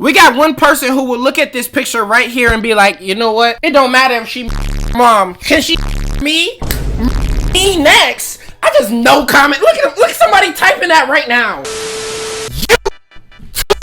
We got one person who will look at this picture right here and be like, you know what? It don't matter if she mom. Can she me? Me next? I just no comment. Look at somebody typing that right now.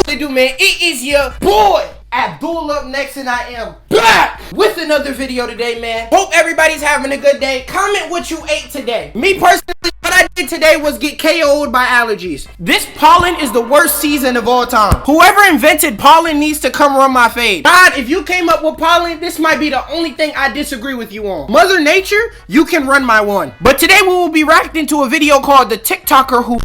You do, man. It is your boy Abdul up next, and I am back with another video today, man. Hope everybody's having a good day. Comment what you ate today. Me personally, what I did today was get KO'd by allergies. This pollen is the worst season of all time. Whoever invented pollen needs to come run my fade. God, if you came up with pollen, this might be the only thing I disagree with you on. Mother Nature, you can run my one. But today we will be reacting to a video called The TikToker Who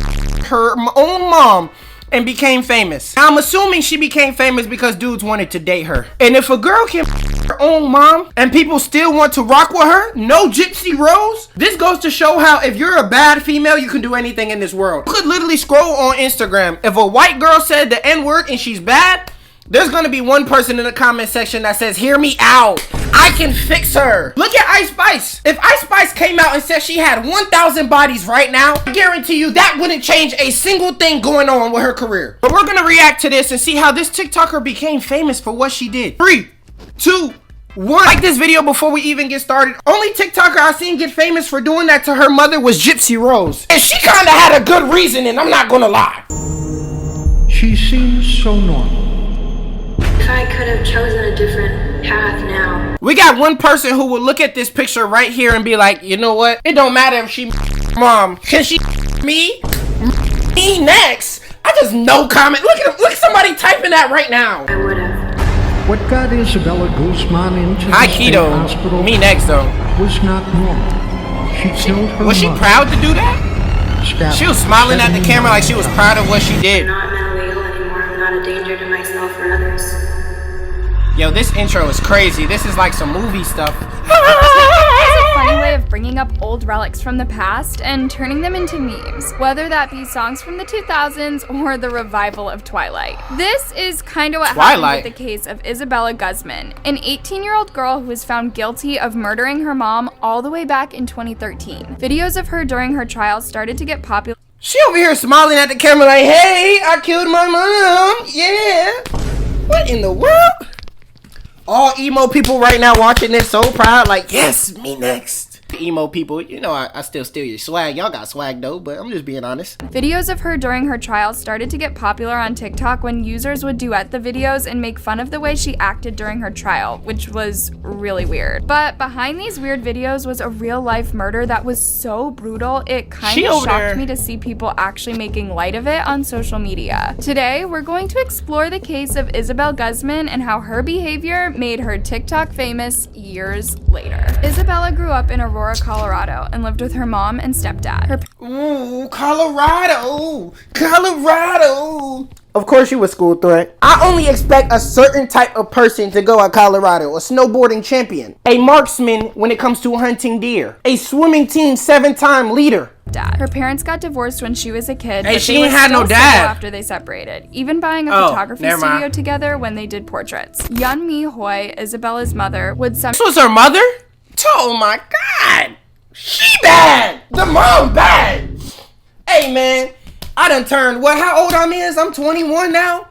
Her Own Mom and Became Famous. Now, I'm assuming she became famous because dudes wanted to date her. And if a girl can her own mom and people still want to rock with her, no Gypsy Rose, this goes to show how if you're a bad female, you can do anything in this world. You could literally scroll on Instagram. If a white girl said the N-word and she's bad, there's gonna be one person in the comment section that says, hear me out, I can fix her. Look at Ice Spice. If Ice Spice came out and said she had 1,000 bodies right now, I guarantee you that wouldn't change a single thing going on with her career. But we're gonna react to this and see how this TikToker became famous for what she did. 3, 2, 1. Like this video before we even get started. Only TikToker I seen get famous for doing that to her mother was Gypsy Rose. And she kinda had a good reasoning, I'm not gonna lie. She seems so normal. If I could have chosen a different path now. We got one person who will look at this picture right here and be like, you know what? It don't matter if she mom. Can she me? Me next? I just no comment. Look at somebody typing that right now. I would have. What got Isabella Guzman into the state hospital me next though was not normal. She killed her Was she mother. proud to do that? She was smiling at the camera like she was proud of what she did. I'm not mentally ill anymore. I'm not a danger to myself or others. Yo, this intro is crazy. This is like some movie stuff. It's a funny way of bringing up old relics from the past and turning them into memes, whether that be songs from the 2000s or the revival of Twilight. This is kind of what happened with the case of Isabella Guzman, an 18-year-old girl who was found guilty of murdering her mom all the way back in 2013. Videos of her during her trial started to get popular. She over here smiling at the camera like, hey, I killed my mom. Yeah. What in the world? All emo people right now watching this so proud, like, yes, me next. Emo people, you know I still steal your swag. Y'all got swag though, but I'm just being honest. Videos of her during her trial started to get popular on TikTok when users would duet the videos and make fun of the way she acted during her trial, which was really weird. But behind these weird videos was a real life murder that was so brutal, it kind of shocked me to see people actually making light of it on social media. Today, we're going to explore the case of Isabel Guzman and how her behavior made her TikTok famous years later. Isabella grew up in Aurora, Colorado, and lived with her mom and stepdad. Ooh, Colorado! Of course you a school threat. I only expect a certain type of person to go at Colorado. A snowboarding champion. A marksman when it comes to hunting deer. A swimming team 7-time leader. Her parents got divorced when she was a kid, hey, but she they ain't were had still no dad after they separated, even buying a photography studio together when they did portraits. Yun Mi Hoy, Isabella's mother, would This was her mother? Oh my god! She bad! The mom bad! Hey man, I done turned, what, how old I'm 21 now?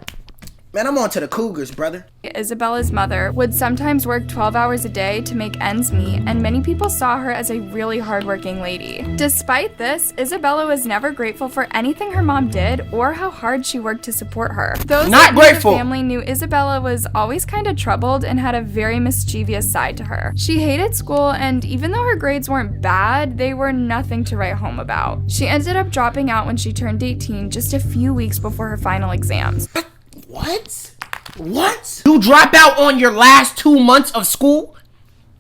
Man, I'm on to the Cougars, brother. Isabella's mother would sometimes work 12 hours a day to make ends meet, and many people saw her as a really hardworking lady. Despite this, Isabella was never grateful for anything her mom did or how hard she worked to support her. Those that knew her family knew Isabella was always kind of troubled and had a very mischievous side to her. She hated school, and even though her grades weren't bad, they were nothing to write home about. She ended up dropping out when she turned 18, just a few weeks before her final exams. What? You drop out on your last 2 months of school?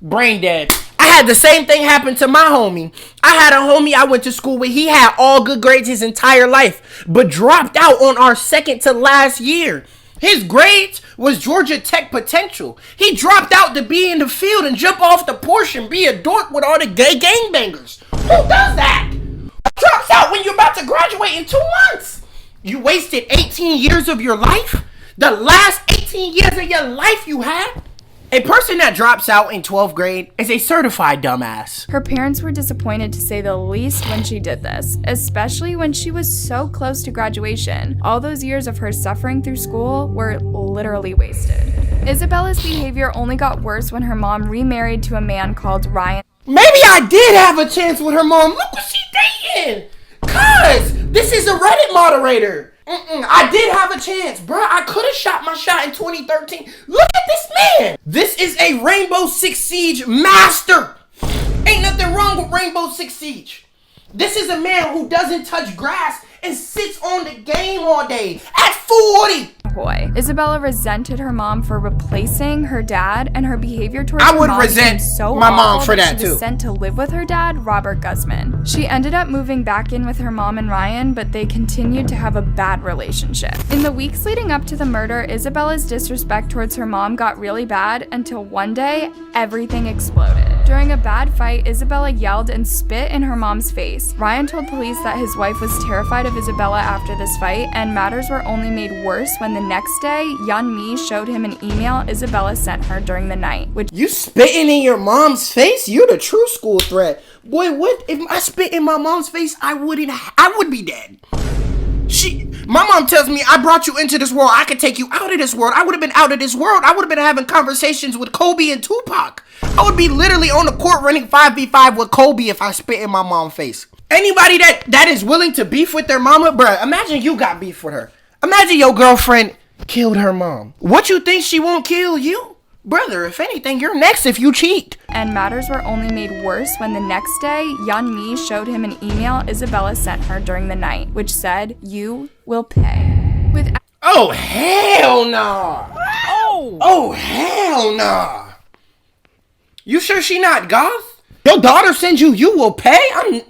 Brain dead. I had the same thing happen to my homie. I had a homie I went to school with. He had all good grades his entire life, but dropped out on our second to last year. His grades was Georgia Tech potential. He dropped out to be in the field and jump off the porch and be a dork with all the gay gangbangers. Who does that? Who drops out when you're about to graduate in 2 months? You wasted 18 years of your life? The last 18 years of your life you had? A person that drops out in 12th grade is a certified dumbass. Her parents were disappointed to say the least when she did this, especially when she was so close to graduation. All those years of her suffering through school were literally wasted. Isabella's behavior only got worse when her mom remarried to a man called Ryan. Maybe I did have a chance with her mom. Look what she dating. Cuz, this is a Reddit moderator. I did have a chance, bruh. I could have shot my shot in 2013. Look at this man. This is a Rainbow Six Siege master. Ain't nothing wrong with Rainbow Six Siege. This is a man who doesn't touch grass and sits on the game all day at 40. Isabella resented her mom for replacing her dad, and her behavior towards I her would mom resent became so my mom awful for that she was too. sent to live with her dad, Robert Guzman. She ended up moving back in with her mom and Ryan, but they continued to have a bad relationship. In the weeks leading up to the murder, Isabella's disrespect towards her mom got really bad until one day, everything exploded. During a bad fight, Isabella yelled and spit in her mom's face. Ryan told police that his wife was terrified of Isabella after this fight, and matters were only made worse when the next day, Yeon Mi showed him an email Isabella sent her during the night, which— You spitting in your mom's face? You're the true school threat. Boy, what if I spit in my mom's face? I would be dead. My mom tells me, I brought you into this world. I could take you out of this world. I would have been out of this world. I would have been having conversations with Kobe and Tupac. I would be literally on the court running 5v5 with Kobe if I spit in my mom's face. Anybody that is willing to beef with their mama, bruh, imagine you got beef with her. Imagine your girlfriend killed her mom. What you think she won't kill you? Brother, if anything, you're next if you cheat. And matters were only made worse when the next day, Yeon Mi showed him an email Isabella sent her during the night, which said, "You will pay." With— Oh, hell nah. Oh, hell nah. You sure she not goth? Your daughter sends you will pay?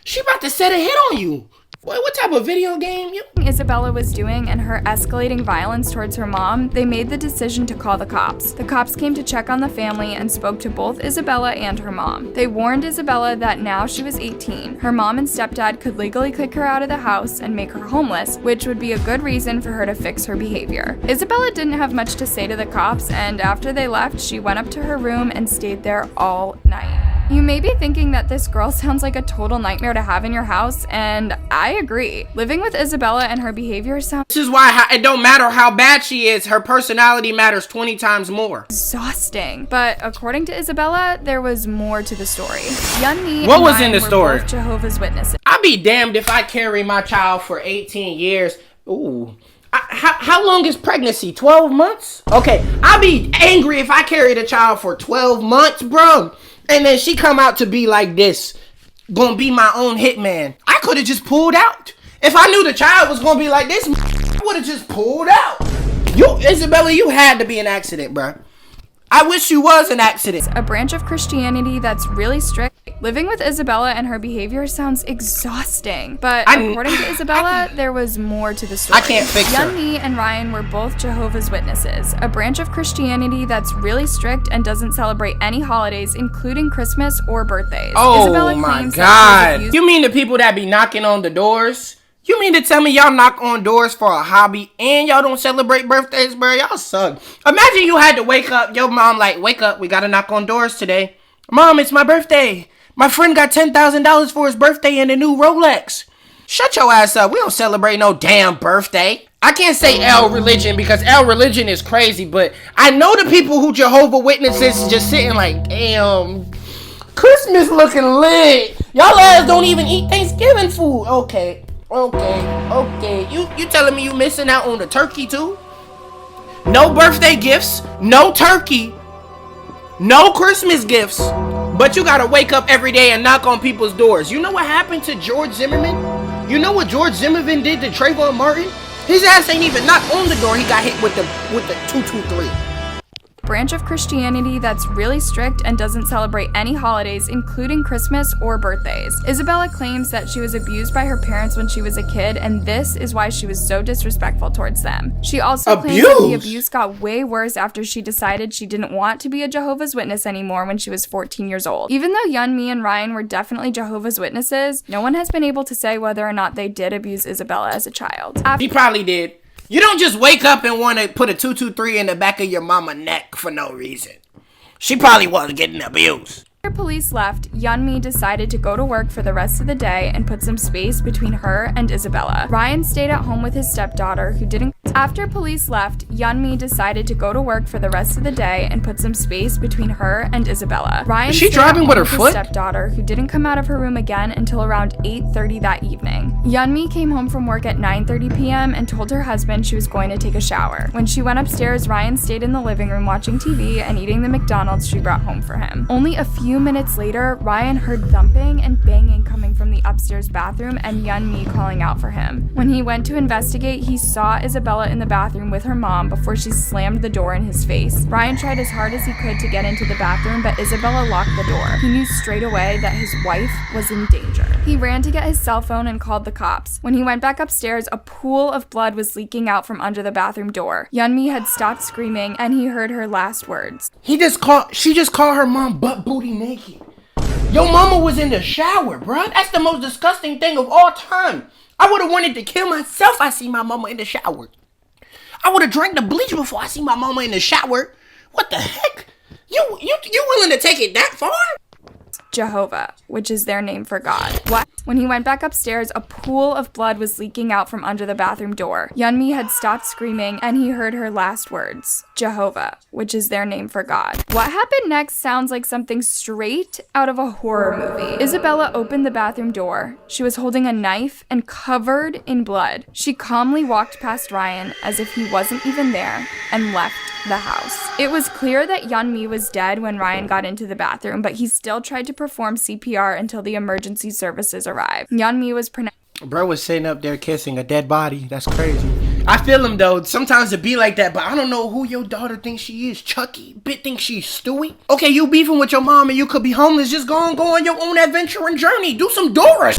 She about to set a hit on you. Boy, what type of video game you? Isabella was doing and her escalating violence towards her mom, they made the decision to call the cops. The cops came to check on the family and spoke to both Isabella and her mom. They warned Isabella that now she was 18, her mom and stepdad could legally kick her out of the house and make her homeless, which would be a good reason for her to fix her behavior. Isabella didn't have much to say to the cops, and after they left, she went up to her room and stayed there all night. You may be thinking that this girl sounds like a total nightmare to have in your house, and I agree. Living with Isabella and her behavior sounds— This is why it don't matter how bad she is, her personality matters 20 times more. exhausting. But according to Isabella, there was more to the story. Yeon Mi What and was Ryan in the were story? both Jehovah's Witnesses. I'd be damned if I carry my child for 18 years. Ooh. How long is pregnancy? 12 months? Okay, I'd be angry if I carried a child for 12 months, bro. And then she come out to be like this, gonna be my own hitman. I could have just pulled out. If I knew the child was gonna be like this, I would have just pulled out. Isabella, you had to be an accident, bro. I wish you was an accident. A branch of Christianity that's really strict. Living with Isabella and her behavior sounds exhausting. But according to Isabella, there was more to the story. I can't fix her. Yeon Mi and Ryan were both Jehovah's Witnesses, a branch of Christianity that's really strict and doesn't celebrate any holidays, including Christmas or birthdays. Oh Isabella my claims that she was God. You mean the people that be knocking on the doors? You mean to tell me y'all knock on doors for a hobby and y'all don't celebrate birthdays, bro? Y'all suck. Imagine you had to wake up, your mom like, wake up, we gotta knock on doors today. Mom, it's my birthday. My friend got $10,000 for his birthday and a new Rolex. Shut your ass up. We don't celebrate no damn birthday. I can't say L religion because L religion is crazy, but I know the people who Jehovah Witnesses just sitting like, damn, Christmas looking lit. Y'all ass don't even eat Thanksgiving food. Okay. You telling me you missing out on the turkey too? No birthday gifts, no turkey, no Christmas gifts, but you gotta wake up every day and knock on people's doors. You know what happened to George Zimmerman? You know what George Zimmerman did to Trayvon Martin? His ass ain't even knocked on the door. He got hit with the 223. branch of Christianity that's really strict and doesn't celebrate any holidays, including Christmas or birthdays. Isabella claims that she was abused by her parents when she was a kid, and this is why she was so disrespectful towards them. She also claims that the abuse got way worse after she decided she didn't want to be a Jehovah's Witness anymore when she was 14 years old. Even though Yeon Mi and Ryan were definitely Jehovah's Witnesses, no one has been able to say whether or not they did abuse Isabella as a child. He probably did. You don't just wake up and want to put a 223 in the back of your mama neck for no reason. She probably was getting abused. After police left, Yeonmi decided to go to work for the rest of the day and put some space between her and Isabella. Ryan stayed at home with his stepdaughter, who didn't. After police left, Yeonmi decided to go to work for the rest of the day and put some space between her and Isabella. Ryan Is she driving with her foot? His stepdaughter, who didn't come out of her room again until around 8:30 that evening. Yeonmi came home from work at 9:30 p.m. and told her husband she was going to take a shower. When she went upstairs, Ryan stayed in the living room watching TV and eating the McDonald's she brought home for him. Only a few minutes later, Ryan heard thumping and banging coming from the upstairs bathroom and Yeonmi calling out for him. When he went to investigate, he saw Isabella in the bathroom with her mom before she slammed the door in his face. Ryan tried as hard as he could to get into the bathroom, but Isabella locked the door. He knew straight away that his wife was in danger. He ran to get his cell phone and called the cops. When he went back upstairs, a pool of blood was leaking out from under the bathroom door. Yeonmi had stopped screaming and he heard her last words. She just called her mom butt booty naked. Your mama was in the shower, bruh. That's the most disgusting thing of all time. I would have wanted to kill myself. I see my mama in the shower. I would have drank the bleach before I see my mama in the shower. What the heck? You willing to take it that far? Jehovah, which is their name for God. What? When he went back upstairs, a pool of blood was leaking out from under the bathroom door. Yeonmi had stopped screaming and he heard her last words. Jehovah, which is their name for God. What happened next sounds like something straight out of a horror movie. Isabella opened the bathroom door. She was holding a knife and covered in blood. She calmly walked past Ryan as if he wasn't even there and left the house. It was clear that Yeonmi was dead when Ryan got into the bathroom, but he still tried to perform CPR until the emergency services arrived. Yeonmi was pronounced. Bro was sitting up there kissing a dead body. That's crazy. I feel him though. Sometimes it be like that, but I don't know who your daughter thinks she is. Chucky? Bit thinks she's Stewie? Okay, you beefing with your mom and you could be homeless. Just go on your own adventure and journey. Do some Dora.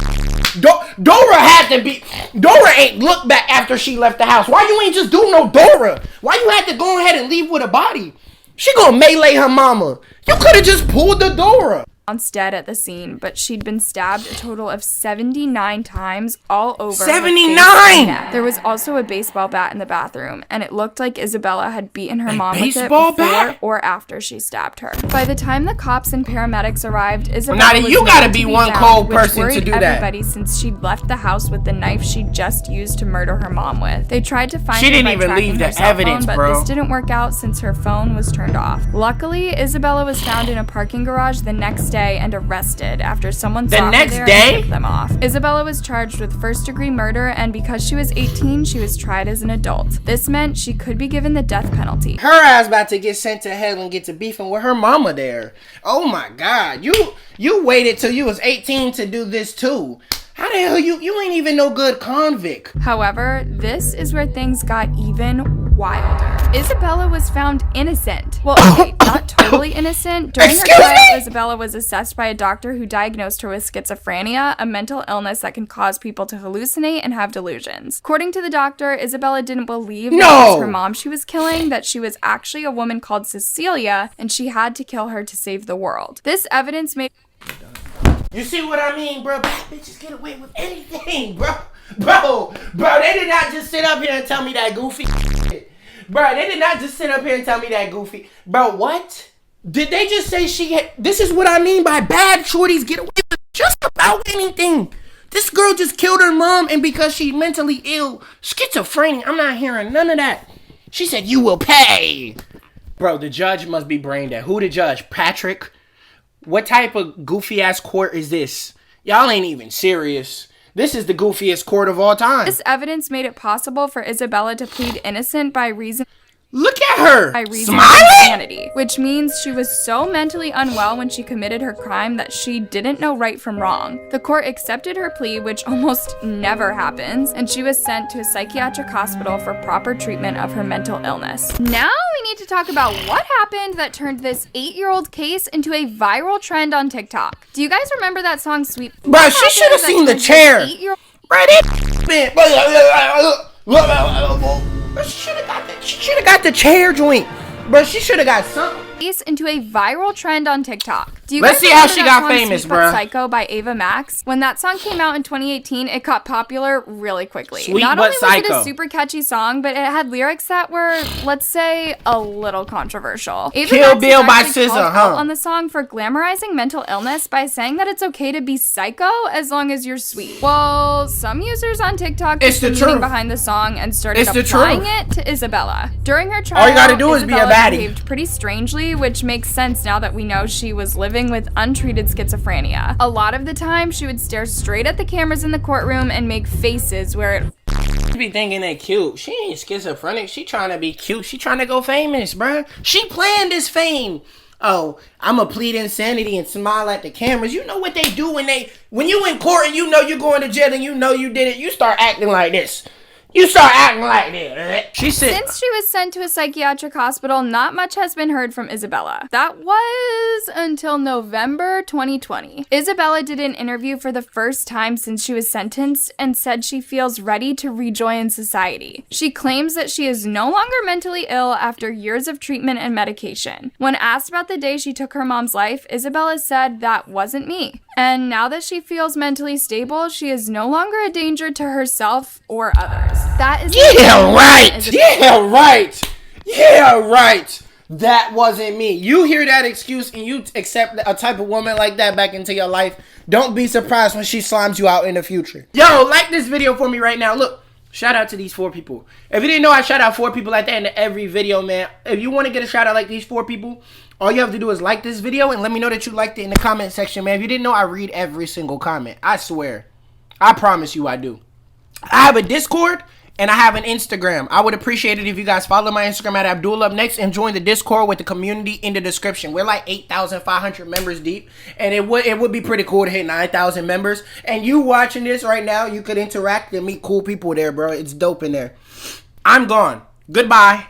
Dora had to be. Dora ain't looked back after she left the house. Why you ain't just do no Dora? Why you had to go ahead and leave with a body? She gonna melee her mama. You could have just pulled the Dora. Dead at the scene, but she'd been stabbed a total of 79 times all over. 79! There was also a baseball bat in the bathroom, and it looked like Isabella had beaten her mom with it baseball before bat? or after she stabbed her. By the time the cops and paramedics arrived, Isabella was you gotta nowhere be to one found, cold which person to worried do that. everybody since she'd left the house with the knife she just used to murder her mom with. They tried to find She her didn't by even tracking leave her the cell evidence, phone, but bro. this didn't work out since her phone was turned off. Luckily, Isabella was found in a parking garage the next day and arrested after someone saw her next there day? and tipped them off. Isabella was charged with first-degree murder, and because she was 18, she was tried as an adult. This meant she could be given the death penalty. Her ass about to get sent to hell and get to beefing with her mama there. Oh my God, you waited till you was 18 to do this too. How the hell you ain't even no good convict? However, this is where things got even wilder. Isabella was found innocent. Well, okay, not totally innocent. During her trial, Isabella was assessed by a doctor who diagnosed her with schizophrenia, a mental illness that can cause people to hallucinate and have delusions. According to the doctor, Isabella didn't believe that it was her mom she was killing, that she was actually a woman called Cecilia, and she had to kill her to save the world. This evidence made... You see what I mean, bro? Bad bitches get away with anything, bro. Bro, they did not just sit up here and tell me that goofy shit. Bro, they did not just sit up here and tell me that goofy. Bro, what? Did they just say she had... This is what I mean by bad shorties get away with just about anything. This girl just killed her mom, and because she's mentally ill, schizophrenia, I'm not hearing none of that. She said, you will pay. Bro, the judge must be brain dead. Who the judge? Patrick? What type of goofy-ass court is this? Y'all ain't even serious. This is the goofiest court of all time. This evidence made it possible for Isabella to plead innocent by reason... Look at her! By reason Smiling? of insanity, which means she was so mentally unwell when she committed her crime that she didn't know right from wrong. The court accepted her plea, which almost never happens, and she was sent to a psychiatric hospital for proper treatment of her mental illness. Now we need to talk about what happened that turned this 8-year-old case into a viral trend on TikTok. Do you guys remember that song Sweet? Bro, she should have seen the chair. Bro, she should have got the chair joint. Bro, she should have got something. Into a viral trend on TikTok. Do you Let's guys see how remember she that got song, famous, Sweet But bruh. Psycho by Ava Max? When that song came out in 2018, it got popular really quickly. Sweet Not But only was it Psycho. a super catchy song, but it had lyrics that were, let's say, a little controversial. Ava Kill Max Bill was by actually SZA, called huh? out on the song for glamorizing mental illness by saying that it's okay to be psycho as long as you're sweet. Well, some users on TikTok It's took the the meaning truth. behind the song and started It's the applying truth. it to Isabella. During her trial, All you gotta do is be a Isabella baddie. behaved pretty strangely, which makes sense now that we know she was living with untreated schizophrenia. A lot of the time, she would stare straight at the cameras in the courtroom and make faces where it Be thinking they cute. She ain't schizophrenic. She trying to be cute. She trying to go famous, bruh. She planned this fame. Oh, I'ma plead insanity and smile at the cameras. You know what they do when you in court and you know you're going to jail and you know you did it. You start acting like this. You start acting like this. She said. Since she was sent to a psychiatric hospital, not much has been heard from Isabella. That was until November 2020. Isabella did an interview for the first time since she was sentenced and said she feels ready to rejoin society. She claims that she is no longer mentally ill after years of treatment and medication. When asked about the day she took her mom's life, Isabella said, "That wasn't me." And now that she feels mentally stable, she is no longer a danger to herself or others. That is Yeah, right. Yeah, right. Yeah, right. That wasn't me. You hear that excuse and you accept a type of woman like that back into your life. Don't be surprised when she slimes you out in the future. Yo, like this video for me right now. Look, shout out to these 4 people. If you didn't know, I shout out 4 people at the end of every video, man. If you want to get a shout out like these 4 people, all you have to do is like this video and let me know that you liked it in the comment section, man. If you didn't know, I read every single comment. I swear. I promise you I do. I have a Discord and I have an Instagram. I would appreciate it if you guys follow my Instagram at AbdulUpNext and join the Discord with the community in the description. We're like 8,500 members deep, and it would be pretty cool to hit 9,000 members. And you watching this right now, you could interact and meet cool people there, bro. It's dope in there. I'm gone. Goodbye.